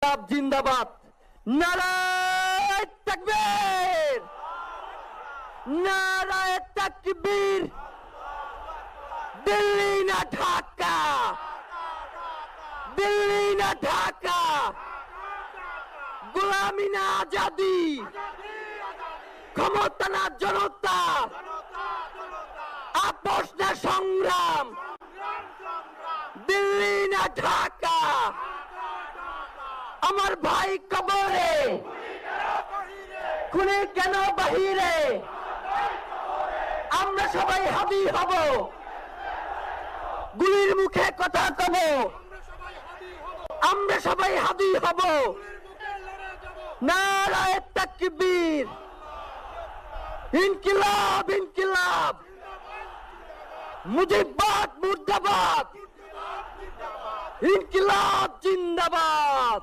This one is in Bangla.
জিন্দাবাদ, নারায়ে তাকবীর, নারায়ে তাকবীর। দিল্লি না ঢাকা, দিল্লি না ঢাকা, গোলামি না আজাদি, ক্ষমতা না জনতা, আপোষ না সংগ্রাম, দিল্লি না ঢাকা। আমার ভাই কবরে, খুনি কেন বাহিরে, আমরা সবাই হাদি হব, গুলির মুখে কথা কব, আমরা সবাই হাদি হব। নারায়ে তাকবীর, ইনকিলাব ইনকিলাব, মুজিবাদ মুর্দাবাদ, ইনকিলাব জিন্দাবাদ।